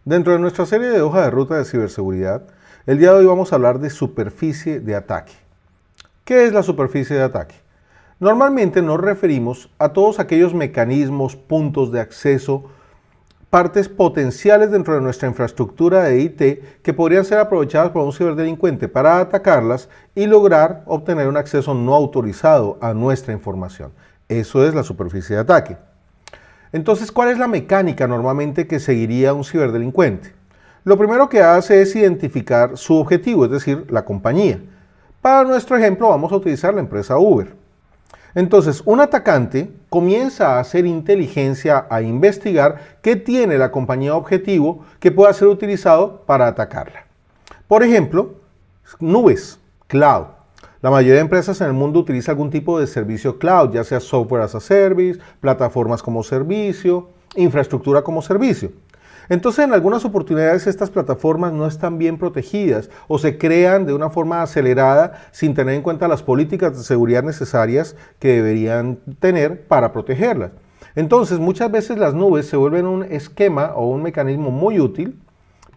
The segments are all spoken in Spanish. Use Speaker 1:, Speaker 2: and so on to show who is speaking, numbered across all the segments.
Speaker 1: Dentro de nuestra serie de hoja de ruta de ciberseguridad, el día de hoy vamos a hablar de superficie de ataque. ¿Qué es la superficie de ataque? Normalmente nos referimos a todos aquellos mecanismos, puntos de acceso, partes potenciales dentro de nuestra infraestructura de IT que podrían ser aprovechadas por un ciberdelincuente para atacarlas y lograr obtener un acceso no autorizado a nuestra información. Eso es la superficie de ataque. Entonces, ¿cuál es la mecánica normalmente que seguiría un ciberdelincuente? Lo primero que hace es identificar su objetivo, es decir, la compañía. Para nuestro ejemplo vamos a utilizar la empresa Uber. Entonces, un atacante comienza a hacer inteligencia, a investigar qué tiene la compañía objetivo que pueda ser utilizado para atacarla. Por ejemplo, nubes, cloud. La mayoría de empresas en el mundo utiliza algún tipo de servicio cloud, ya sea software as a service, plataformas como servicio, infraestructura como servicio. Entonces, en algunas oportunidades estas plataformas no están bien protegidas o se crean de una forma acelerada sin tener en cuenta las políticas de seguridad necesarias que deberían tener para protegerlas. Entonces, muchas veces las nubes se vuelven un esquema o un mecanismo muy útil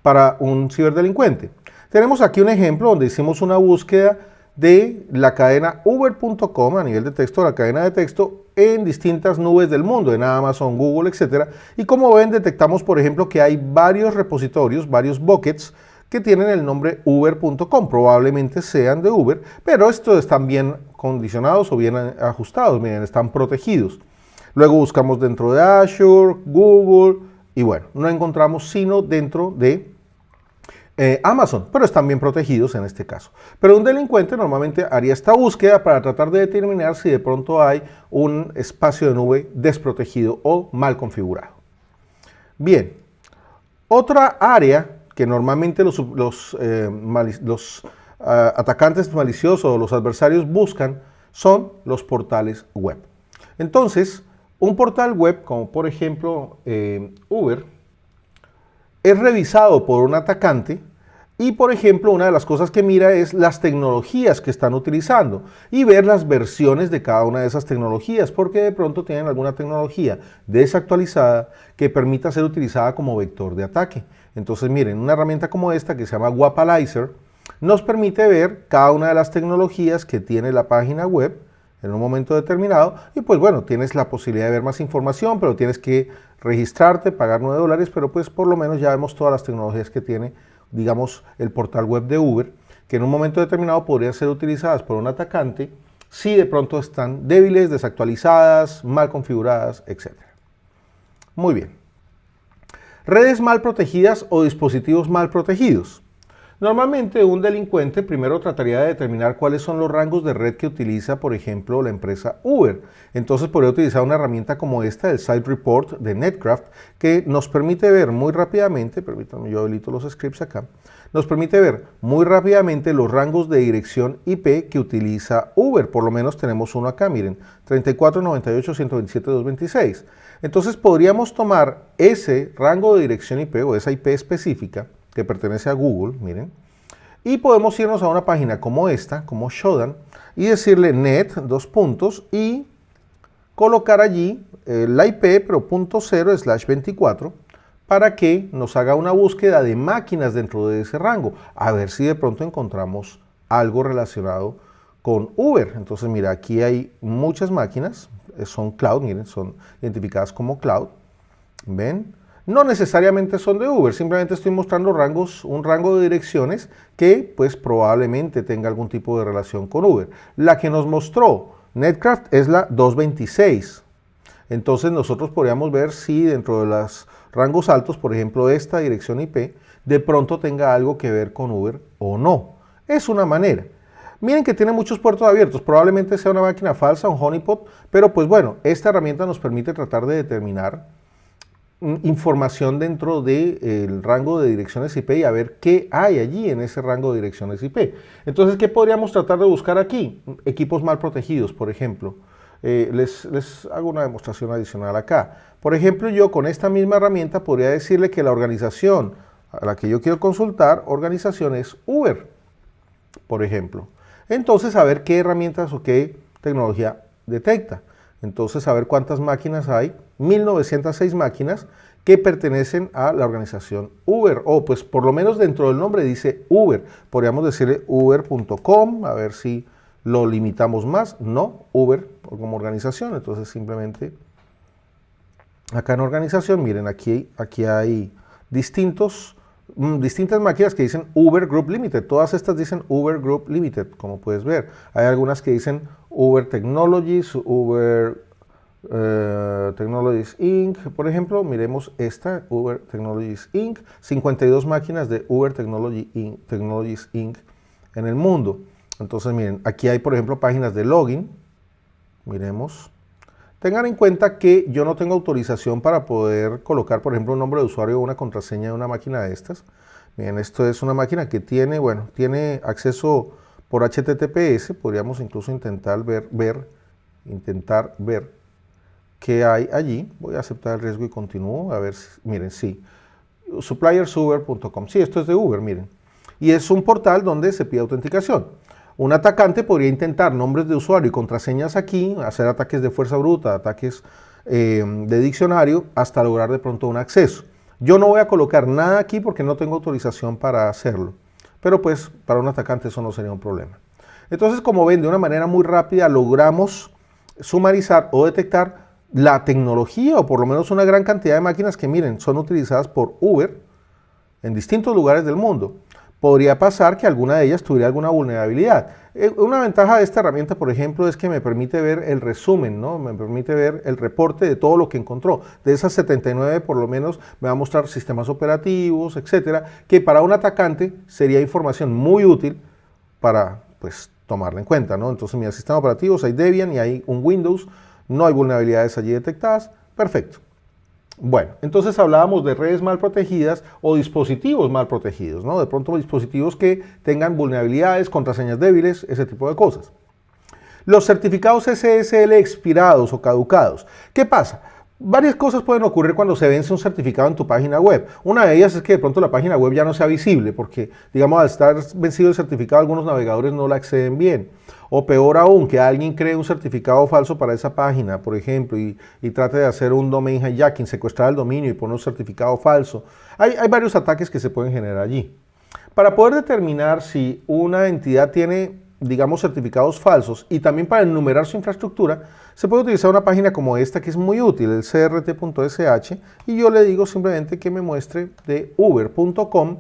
Speaker 1: para un ciberdelincuente. Tenemos aquí un ejemplo donde hicimos una búsqueda de la cadena uber.com a nivel de texto, la cadena de texto en distintas nubes del mundo, en Amazon, Google, etc. Y como ven, detectamos, por ejemplo, que hay varios repositorios, varios buckets que tienen el nombre uber.com, probablemente sean de Uber, pero estos están bien condicionados o bien ajustados, miren, están protegidos. Luego buscamos dentro de Azure, Google, y bueno, no encontramos sino dentro de Amazon, pero están bien protegidos en este caso. Pero un delincuente normalmente haría esta búsqueda para tratar de determinar si de pronto hay un espacio de nube desprotegido o mal configurado. Bien, otra área que normalmente los atacantes maliciosos o los adversarios buscan son los portales web. Entonces, un portal web como por ejemplo Uber es revisado por un atacante y, por ejemplo, una de las cosas que mira es las tecnologías que están utilizando y ver las versiones de cada una de esas tecnologías, porque de pronto tienen alguna tecnología desactualizada que permita ser utilizada como vector de ataque. Entonces, miren, una herramienta como esta que se llama Wapalizer nos permite ver cada una de las tecnologías que tiene la página web en un momento determinado y pues bueno, tienes la posibilidad de ver más información, pero tienes que registrarte, pagar $9, pero pues por lo menos ya vemos todas las tecnologías que tiene, digamos, el portal web de Uber, que en un momento determinado podrían ser utilizadas por un atacante si de pronto están débiles, desactualizadas, mal configuradas, etc. Muy bien. Redes mal protegidas o dispositivos mal protegidos. Normalmente un delincuente primero trataría de determinar cuáles son los rangos de red que utiliza, por ejemplo, la empresa Uber. Entonces podría utilizar una herramienta como esta, el Site Report de Netcraft, que nos permite ver muy rápidamente, permítanme, yo habilito los scripts acá, nos permite ver muy rápidamente los rangos de dirección IP que utiliza Uber. Por lo menos tenemos uno acá, miren, 3498.127.226. Entonces podríamos tomar ese rango de dirección IP o esa IP específica que pertenece a Google, miren, y podemos irnos a una página como esta, como Shodan, y decirle net, y colocar allí la IP, pero .0/24, para que nos haga una búsqueda de máquinas dentro de ese rango, a ver si de pronto encontramos algo relacionado con Uber. Entonces, mira, aquí hay muchas máquinas, son cloud, miren, son identificadas como cloud, ¿ven? No necesariamente son de Uber, simplemente estoy mostrando un rango de direcciones que pues probablemente tenga algún tipo de relación con Uber. La que nos mostró Netcraft es la 226. Entonces nosotros podríamos ver si dentro de los rangos altos, por ejemplo esta dirección IP, de pronto tenga algo que ver con Uber o no. Es una manera. Miren que tiene muchos puertos abiertos, probablemente sea una máquina falsa, un honeypot, pero pues bueno, esta herramienta nos permite tratar de determinar información dentro del rango de direcciones IP y a ver qué hay allí en ese rango de direcciones IP. Entonces, ¿qué podríamos tratar de buscar aquí? Equipos mal protegidos, por ejemplo. Les hago una demostración adicional acá. Por ejemplo, yo con esta misma herramienta podría decirle que la organización a la que yo quiero consultar, organización es Uber, por ejemplo. Entonces, a ver qué herramientas o qué tecnología detecta. Entonces, a ver cuántas máquinas hay. 1906 máquinas que pertenecen a la organización Uber, o pues por lo menos dentro del nombre dice Uber. Podríamos decirle uber.com, a ver si lo limitamos más. No, Uber como organización, entonces simplemente acá en organización, miren, aquí hay distintas máquinas que dicen Uber Group Limited. Todas estas dicen Uber Group Limited, como puedes ver. Hay algunas que dicen Uber Technologies, Uber Technologies Inc. Por ejemplo, miremos esta, Uber Technologies Inc. 52 máquinas de Uber Technologies Inc. en el mundo. Entonces, miren, aquí hay, por ejemplo, páginas de login. Miremos. Tengan en cuenta que yo no tengo autorización para poder colocar, por ejemplo, un nombre de usuario o una contraseña de una máquina de estas. Bien, esto es una máquina que tiene, bueno, tiene acceso por HTTPS. Podríamos incluso intentar ver qué hay allí. Voy a aceptar el riesgo y continúo. A ver, miren, sí. Suppliersuber.com. Sí, esto es de Uber, miren. Y es un portal donde se pide autenticación. Un atacante podría intentar nombres de usuario y contraseñas aquí, hacer ataques de fuerza bruta, ataques de diccionario, hasta lograr de pronto un acceso. Yo no voy a colocar nada aquí porque no tengo autorización para hacerlo, pero pues para un atacante eso no sería un problema. Entonces, como ven, de una manera muy rápida logramos sumarizar o detectar la tecnología, o por lo menos una gran cantidad de máquinas que, miren, son utilizadas por Uber en distintos lugares del mundo. Podría pasar que alguna de ellas tuviera alguna vulnerabilidad. Una ventaja de esta herramienta, por ejemplo, es que me permite ver el resumen, ¿no? Me permite ver el reporte de todo lo que encontró. De esas 79, por lo menos, me va a mostrar sistemas operativos, etcétera, que para un atacante sería información muy útil para, pues, tomarla en cuenta, ¿no? Entonces, mira, sistemas operativos, hay Debian y hay un Windows, no hay vulnerabilidades allí detectadas, perfecto. Bueno, entonces hablábamos de redes mal protegidas o dispositivos mal protegidos, ¿no? De pronto dispositivos que tengan vulnerabilidades, contraseñas débiles, ese tipo de cosas. Los certificados SSL expirados o caducados. ¿Qué pasa? Varias cosas pueden ocurrir cuando se vence un certificado en tu página web. Una de ellas es que de pronto la página web ya no sea visible porque, digamos, al estar vencido el certificado, algunos navegadores no la acceden bien. O peor aún, que alguien cree un certificado falso para esa página, por ejemplo, y trate de hacer un domain hijacking, secuestrar el dominio y poner un certificado falso. Hay varios ataques que se pueden generar allí. Para poder determinar si una entidad tiene, digamos, certificados falsos y también para enumerar su infraestructura, se puede utilizar una página como esta que es muy útil, el crt.sh, y yo le digo simplemente que me muestre de uber.com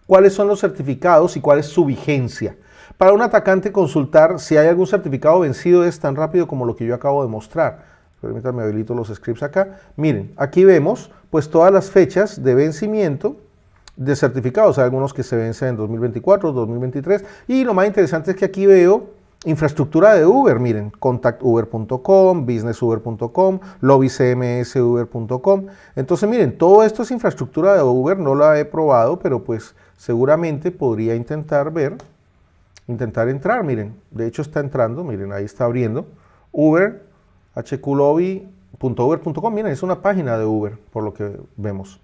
Speaker 1: cuáles son los certificados y cuál es su vigencia. Para un atacante consultar si hay algún certificado vencido es tan rápido como lo que yo acabo de mostrar. Permítanme, habilito los scripts acá. Miren, aquí vemos pues todas las fechas de vencimiento de certificados. Hay algunos que se vencen en 2024, 2023. Y lo más interesante es que aquí veo infraestructura de Uber. Miren, contactuber.com, businessuber.com, lobbycmsuber.com. Entonces, miren, todo esto es infraestructura de Uber. No la he probado, pero pues seguramente podría intentar entrar, miren, de hecho está entrando, miren, ahí está abriendo, Uber, hqlobby.uber.com, miren, es una página de Uber, por lo que vemos.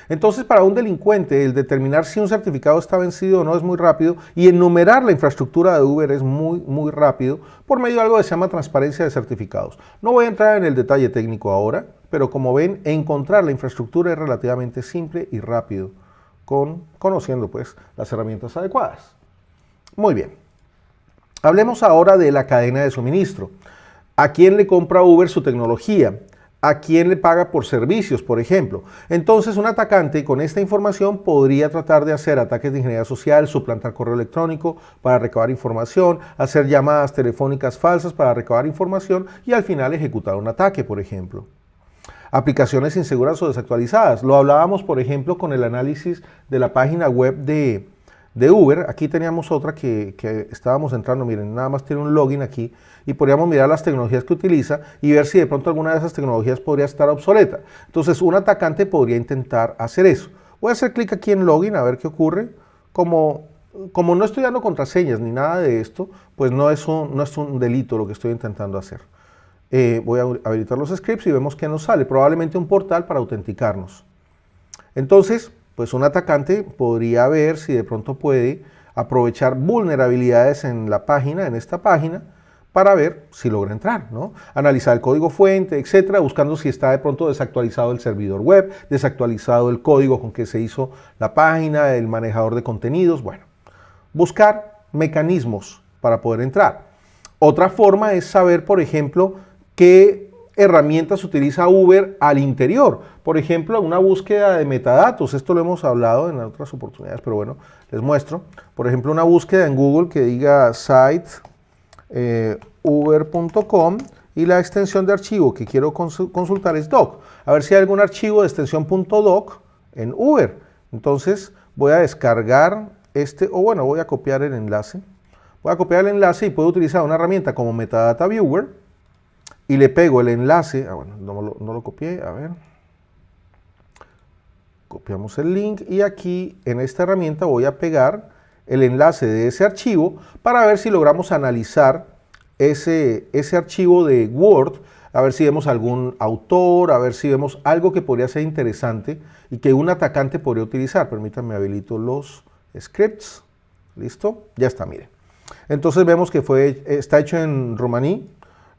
Speaker 1: Entonces, para un delincuente, el determinar si un certificado está vencido o no es muy rápido, y enumerar la infraestructura de Uber es muy rápido, por medio de algo que se llama transparencia de certificados. No voy a entrar en el detalle técnico ahora, pero como ven, encontrar la infraestructura es relativamente simple y rápido, conociendo pues las herramientas adecuadas. Muy bien, hablemos ahora de la cadena de suministro. ¿A quién le compra Uber su tecnología? ¿A quién le paga por servicios, por ejemplo? Entonces, un atacante con esta información podría tratar de hacer ataques de ingeniería social, suplantar correo electrónico para recabar información, hacer llamadas telefónicas falsas para recabar información y al final ejecutar un ataque, por ejemplo. Aplicaciones inseguras o desactualizadas. Lo hablábamos, por ejemplo, con el análisis de la página web de Uber. Aquí teníamos otra que estábamos entrando, miren, nada más tiene un login aquí y podríamos mirar las tecnologías que utiliza y ver si de pronto alguna de esas tecnologías podría estar obsoleta. Entonces un atacante podría intentar hacer eso. Voy a hacer clic aquí en login a ver qué ocurre. Como no estoy dando contraseñas ni nada de esto, pues no es un delito lo que estoy intentando hacer. Voy a habilitar los scripts y vemos que nos sale, probablemente un portal para autenticarnos. Entonces, pues un atacante podría ver si de pronto puede aprovechar vulnerabilidades en la página, en esta página, para ver si logra entrar, ¿no? Analizar el código fuente, etcétera, buscando si está de pronto desactualizado el servidor web, desactualizado el código con que se hizo la página, el manejador de contenidos, bueno. Buscar mecanismos para poder entrar. Otra forma es saber, por ejemplo, qué herramientas utiliza Uber al interior. Por ejemplo, una búsqueda de metadatos. Esto lo hemos hablado en otras oportunidades, pero bueno, les muestro. Por ejemplo, una búsqueda en Google que diga site uber.com y la extensión de archivo que quiero consultar es doc. A ver si hay algún archivo de extensión .doc en Uber. Entonces voy a descargar voy a copiar el enlace. Voy a copiar el enlace y puedo utilizar una herramienta como Metadata Viewer y le pego el enlace. No lo copié, a ver. Copiamos el link y aquí en esta herramienta voy a pegar el enlace de ese archivo para ver si logramos analizar ese archivo de Word, a ver si vemos algún autor, a ver si vemos algo que podría ser interesante y que un atacante podría utilizar. Permítanme, habilito los scripts. Listo, ya está, miren. Entonces vemos que está hecho en romaní,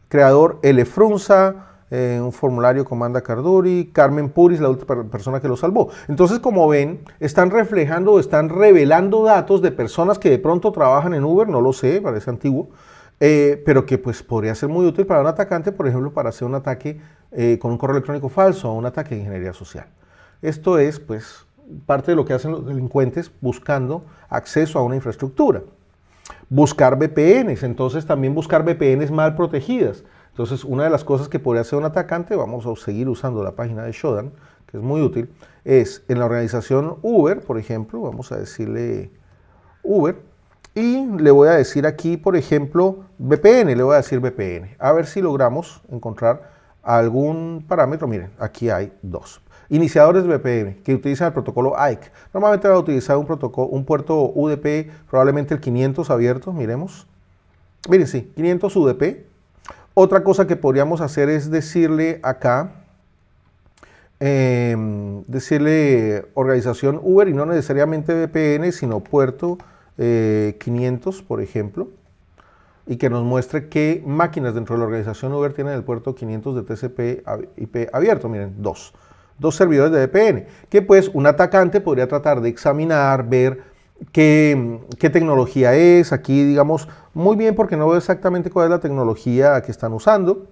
Speaker 1: creador L. Frunza, un formulario Comanda Carduri, Carmen Puris, la última persona que lo salvó. Entonces, como ven, están reflejando o están revelando datos de personas que de pronto trabajan en Uber, no lo sé, parece antiguo, pero que pues podría ser muy útil para un atacante, por ejemplo, para hacer un ataque con un correo electrónico falso o un ataque de ingeniería social. Esto es pues parte de lo que hacen los delincuentes buscando acceso a una infraestructura. Buscar VPNs, entonces también buscar VPNs mal protegidas. Entonces, una de las cosas que podría hacer un atacante, vamos a seguir usando la página de Shodan, que es muy útil, es en la organización Uber, por ejemplo, vamos a decirle Uber, y le voy a decir aquí, por ejemplo, VPN, le voy a decir VPN, a ver si logramos encontrar algún parámetro. Miren, aquí hay dos. Iniciadores de VPN que utilizan el protocolo AIK. Normalmente va a utilizar un puerto UDP, probablemente el 500 abierto, miremos. Miren, sí, 500 UDP. Otra cosa que podríamos hacer es decirle acá, decirle organización Uber y no necesariamente VPN, sino puerto 500, por ejemplo, y que nos muestre qué máquinas dentro de la organización Uber tienen el puerto 500 de TCP/IP abierto. Miren, dos servidores de VPN, que pues un atacante podría tratar de examinar, ver qué tecnología es. Aquí digamos muy bien porque no veo exactamente cuál es la tecnología que están usando.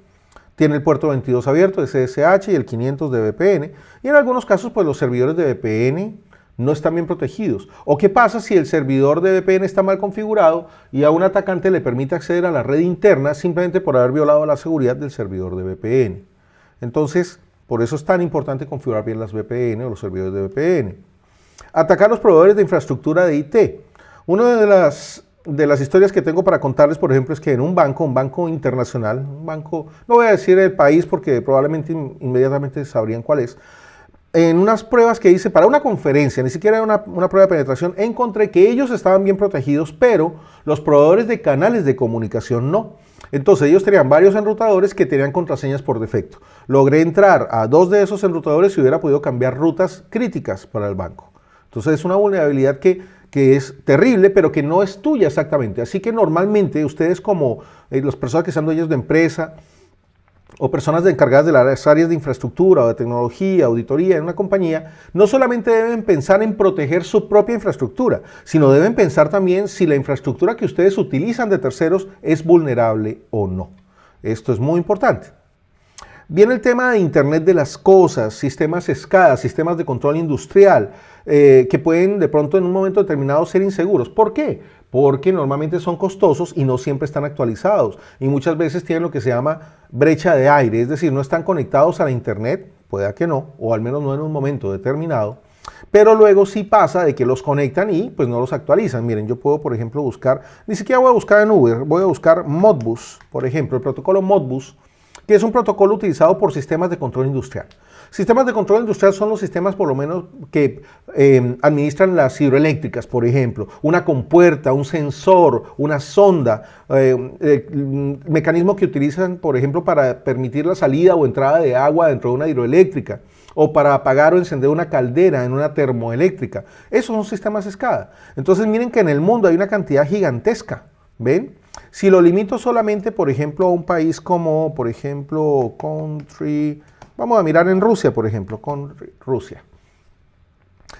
Speaker 1: Tiene el puerto 22 abierto de SSH y el 500 de VPN, y en algunos casos pues los servidores de VPN no están bien protegidos. ¿O qué pasa si el servidor de VPN está mal configurado y a un atacante le permite acceder a la red interna simplemente por haber violado la seguridad del servidor de VPN? Entonces, por eso es tan importante configurar bien las VPN o los servidores de VPN. Atacar los proveedores de infraestructura de IT. Una de las historias que tengo para contarles, por ejemplo, es que en un banco internacional, no voy a decir el país porque probablemente inmediatamente sabrían cuál es, en unas pruebas que hice para una conferencia, ni siquiera era una prueba de penetración, encontré que ellos estaban bien protegidos, pero los proveedores de canales de comunicación no. Entonces ellos tenían varios enrutadores que tenían contraseñas por defecto. Logré entrar a 2 de esos enrutadores y hubiera podido cambiar rutas críticas para el banco. Entonces es una vulnerabilidad que es terrible, pero que no es tuya exactamente. Así que normalmente ustedes como las personas que sean dueños de empresa o personas encargadas de las áreas de infraestructura o de tecnología, auditoría en una compañía, no solamente deben pensar en proteger su propia infraestructura, sino deben pensar también si la infraestructura que ustedes utilizan de terceros es vulnerable o no. Esto es muy importante. Viene el tema de Internet de las cosas, sistemas SCADA, sistemas de control industrial, que pueden de pronto en un momento determinado ser inseguros. ¿Por qué? Porque normalmente son costosos y no siempre están actualizados. Y muchas veces tienen lo que se llama brecha de aire, es decir, no están conectados a la Internet, pueda que no, o al menos no en un momento determinado. Pero luego sí pasa de que los conectan y pues no los actualizan. Miren, yo puedo, por ejemplo, buscar, ni siquiera voy a buscar en Uber, voy a buscar Modbus, por ejemplo, el protocolo Modbus, que es un protocolo utilizado por sistemas de control industrial. Sistemas de control industrial son los sistemas por lo menos que administran las hidroeléctricas, por ejemplo, una compuerta, un sensor, una sonda, mecanismo que utilizan, por ejemplo, para permitir la salida o entrada de agua dentro de una hidroeléctrica, o para apagar o encender una caldera en una termoeléctrica. Esos son sistemas SCADA. Entonces miren que en el mundo hay una cantidad gigantesca, ¿ven? Si lo limito solamente, por ejemplo, a un país como, por ejemplo, country, vamos a mirar en Rusia, por ejemplo, con Rusia.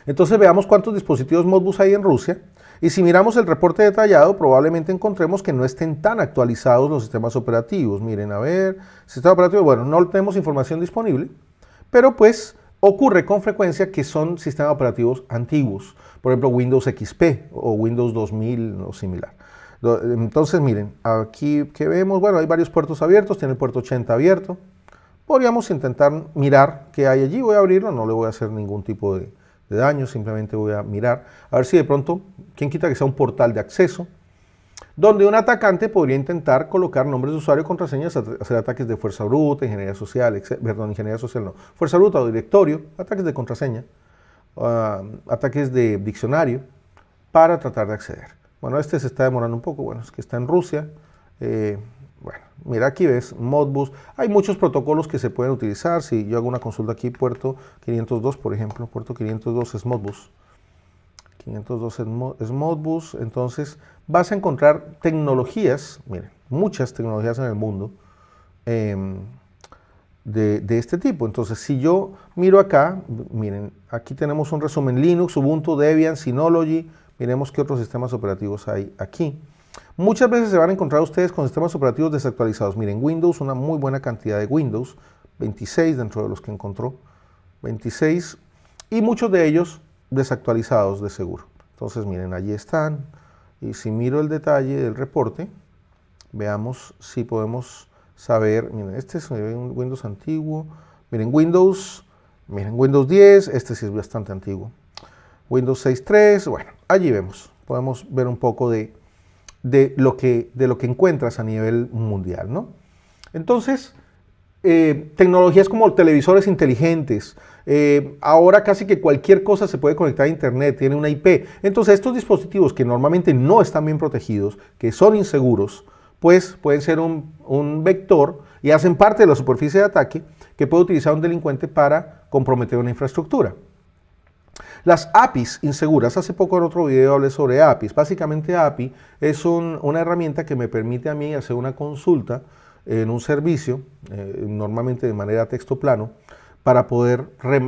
Speaker 1: Entonces veamos cuántos dispositivos Modbus hay en Rusia. Y si miramos el reporte detallado, probablemente encontremos que no estén tan actualizados los sistemas operativos. Miren, a ver, sistema operativo, bueno, no tenemos información disponible, pero pues ocurre con frecuencia que son sistemas operativos antiguos. Por ejemplo, Windows XP o Windows 2000 o similar. Entonces, miren, aquí que vemos, bueno, hay varios puertos abiertos, tiene el puerto 80 abierto. Podríamos intentar mirar qué hay allí. Voy a abrirlo, no le voy a hacer ningún tipo de daño, simplemente voy a mirar, a ver si de pronto, quién quita que sea un portal de acceso, donde un atacante podría intentar colocar nombres de usuario y contraseñas, hacer ataques de fuerza bruta, ingeniería social, perdón, ingeniería social no, fuerza bruta o directorio, ataques de contraseña, ataques de diccionario, para tratar de acceder. Bueno, este se está demorando un poco, bueno, es que está en Rusia. Bueno, mira aquí ves, Modbus, hay muchos protocolos que se pueden utilizar. Si yo hago una consulta aquí, puerto 502, por ejemplo, puerto 502 es Modbus. 502 es Modbus, entonces vas a encontrar tecnologías, miren, muchas tecnologías en el mundo de este tipo. Entonces, si yo miro acá, miren, aquí tenemos un resumen: Linux, Ubuntu, Debian, Synology. Miremos qué otros sistemas operativos hay aquí. Muchas veces se van a encontrar ustedes con sistemas operativos desactualizados. Miren, Windows, una muy buena cantidad de Windows, 26 dentro de los que encontró, 26, y muchos de ellos desactualizados de seguro. Entonces, miren, allí están, y si miro el detalle del reporte, veamos si podemos saber. Miren, este es un Windows antiguo, miren, Windows 10, este sí es bastante antiguo, Windows 6.3, bueno, allí vemos, podemos ver un poco de lo que encuentras a nivel mundial, ¿no? Entonces, tecnologías como televisores inteligentes, ahora casi que cualquier cosa se puede conectar a internet, tiene una IP. Entonces, estos dispositivos que normalmente no están bien protegidos, que son inseguros, pues pueden ser un vector y hacen parte de la superficie de ataque que puede utilizar un delincuente para comprometer una infraestructura. Las APIs inseguras, hace poco en otro video hablé sobre APIs. Básicamente API es una herramienta que me permite a mí hacer una consulta en un servicio, normalmente de manera texto plano, para poder,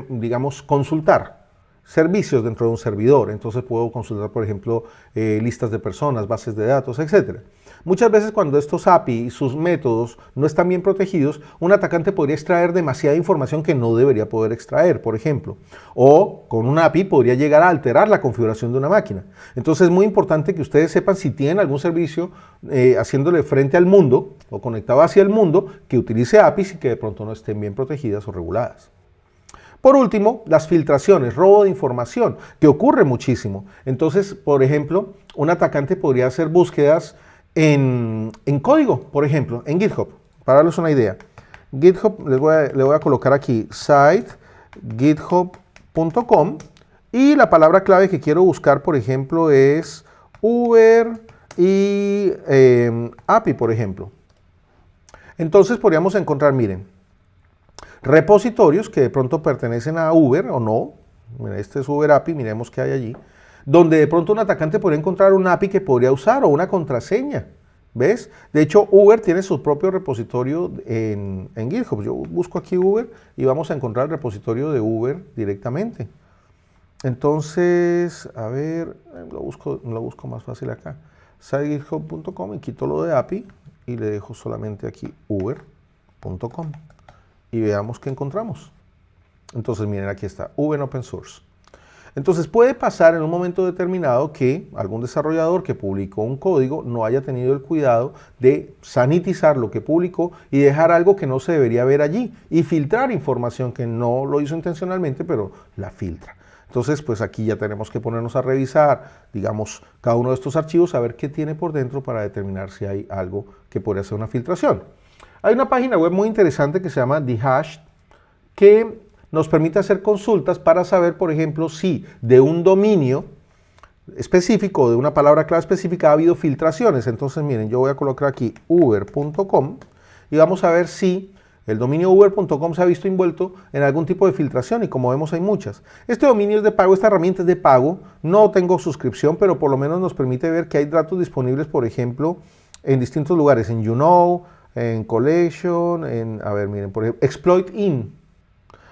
Speaker 1: digamos, consultar servicios dentro de un servidor. Entonces puedo consultar, por ejemplo, listas de personas, bases de datos, etc. Muchas veces cuando estos API y sus métodos no están bien protegidos, un atacante podría extraer demasiada información que no debería poder extraer, por ejemplo. O con un API podría llegar a alterar la configuración de una máquina. Entonces es muy importante que ustedes sepan si tienen algún servicio haciéndole frente al mundo o conectado hacia el mundo que utilice APIs y que de pronto no estén bien protegidas o reguladas. Por último, las filtraciones, robo de información, que ocurre muchísimo. Entonces, por ejemplo, un atacante podría hacer búsquedas en código, por ejemplo, en GitHub. Para darles una idea, GitHub, le voy a colocar aquí site github.com y la palabra clave que quiero buscar, por ejemplo, es Uber y API, por ejemplo. Entonces podríamos encontrar, miren, repositorios que de pronto pertenecen a Uber o no. Mira, este es Uber API, miremos qué hay allí. Donde de pronto un atacante podría encontrar un API que podría usar o una contraseña. ¿Ves? De hecho, Uber tiene su propio repositorio en GitHub. Yo busco aquí Uber y vamos a encontrar el repositorio de Uber directamente. Entonces, a ver, lo busco más fácil acá. Site.github.com y quito lo de API y le dejo solamente aquí uber.com. Y veamos qué encontramos. Entonces, miren, aquí está, Uber Open Source. Entonces puede pasar en un momento determinado que algún desarrollador que publicó un código no haya tenido el cuidado de sanitizar lo que publicó y dejar algo que no se debería ver allí y filtrar información que no lo hizo intencionalmente, pero la filtra. Entonces, pues aquí ya tenemos que ponernos a revisar, digamos, cada uno de estos archivos, a ver qué tiene por dentro para determinar si hay algo que podría ser una filtración. Hay una página web muy interesante que se llama The Hash, que nos permite hacer consultas para saber, por ejemplo, si de un dominio específico, de una palabra clave específica, ha habido filtraciones. Entonces, miren, yo voy a colocar aquí uber.com y vamos a ver si el dominio uber.com se ha visto envuelto en algún tipo de filtración, y como vemos hay muchas. Este dominio es de pago, esta herramienta es de pago, no tengo suscripción, pero por lo menos nos permite ver que hay datos disponibles, por ejemplo, en distintos lugares, en YouKnow, en Collection, en, a ver, miren, por ejemplo, Exploit In,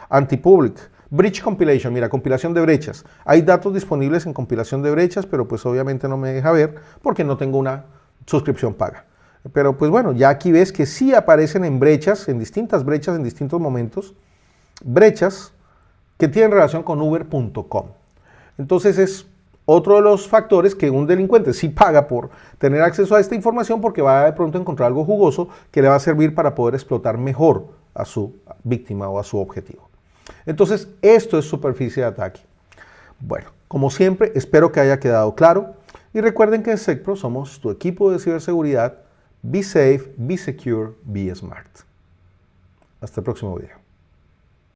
Speaker 1: Antipublic, Breach Compilation, mira, compilación de brechas. Hay datos disponibles en compilación de brechas, pero pues obviamente no me deja ver porque no tengo una suscripción paga. Pero pues bueno, ya aquí ves que sí aparecen en brechas, en distintas brechas, en distintos momentos, brechas que tienen relación con Uber.com. Entonces es otro de los factores que un delincuente sí paga por tener acceso a esta información porque va a de pronto a encontrar algo jugoso que le va a servir para poder explotar mejor a su víctima o a su objetivo. Entonces, esto es superficie de ataque. Bueno, como siempre, espero que haya quedado claro y recuerden que en SecPro somos tu equipo de ciberseguridad. Be safe, be secure, be smart. Hasta el próximo video.